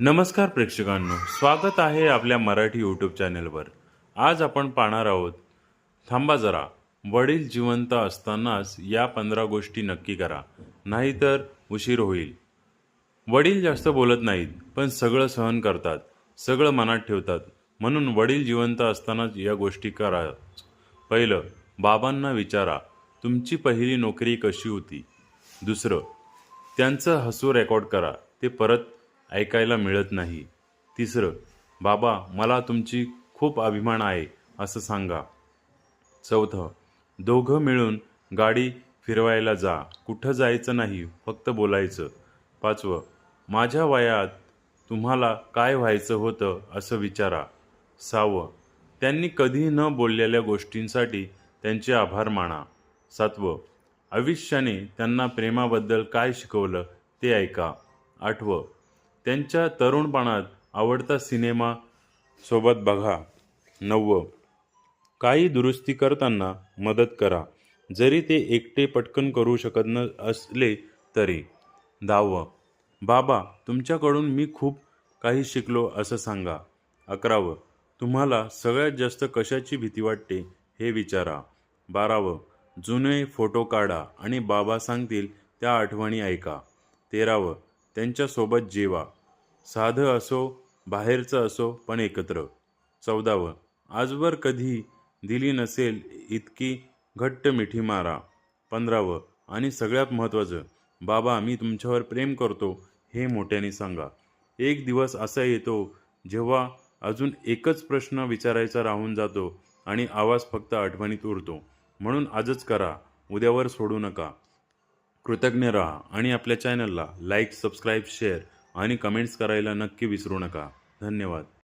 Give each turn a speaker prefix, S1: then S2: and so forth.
S1: नमस्कार प्रेक्षकांनो, स्वागत आहे आपल्या मराठी यूट्यूब चॅनलवर। आज आपण पाहणार आहोत, थांबा जरा, वडील जिवंत असतानाच या 15 गोष्टी नक्की करा, नाहीतर उशीर होईल। वडील जास्त बोलत नाहीत, पण सगळं सहन करतात, सगळं मनात ठेवतात, म्हणून वडील जिवंत असतानाच या गोष्टी करा। पहिलं, बाबांना विचारा, तुमची पहिली नोकरी कशी होती? दुसरं, त्यांचं हसू रेकॉर्ड करा, ते परत ऐकायला मिळत नाही। तिसरं, बाबा मला तुमची खूप अभिमान आहे असं सांगा। चौथं, दोघं मिळून गाडी फिरवायला जा, कुठं जायचं नाही, फक्त बोलायचं। पाचवं, माझ्या वयात तुम्हाला काय व्हायचं होतं असं विचारा। सहावं, त्यांनी कधी न बोललेल्या गोष्टींसाठी त्यांचे आभार माना। सातवं, आयुष्याने त्यांना प्रेमाबद्दल काय शिकवलं ते ऐका। आठवं, त्यांच्या तरुणपणात आवडता सिनेमा सोबत बघा। नववं, काही दुरुस्ती करताना मदत करा, जरी ते एकटे पटकन करू शकत न असले तरी। 10वं, बाबा तुमच्याकडून मी खूप काही शिकलो असं सांगा। 11वं, तुम्हाला सगळ्यात जास्त कशाची भीती वाटते हे विचारा। 12वं, जुने फोटो काढा आणि बाबा सांगतील त्या आठवणी ऐका। 13वं, त्यांच्यासोबत जेवा, साधं असो बाहेरचं असो पण एकत्र। 14वं, आजवर कधी दिली नसेल इतकी घट्ट मिठी मारा। 15वं, आणि सगळ्यात महत्त्वाचं, बाबा मी तुमच्यावर प्रेम करतो हे मोठ्याने सांगा। एक दिवस असा येतो जेव्हा अजून एकच प्रश्न विचारायचा राहून जातो आणि आवाज फक्त आठवणीत उरतो। म्हणून आजच करा, उद्यावर सोडू नका। कृतज्ञ राहा आणि आपल्या चॅनलला लाईक, सबस्क्राईब, शेअर आणि कमेंट्स करायला नक्की विसरू नका। धन्यवाद।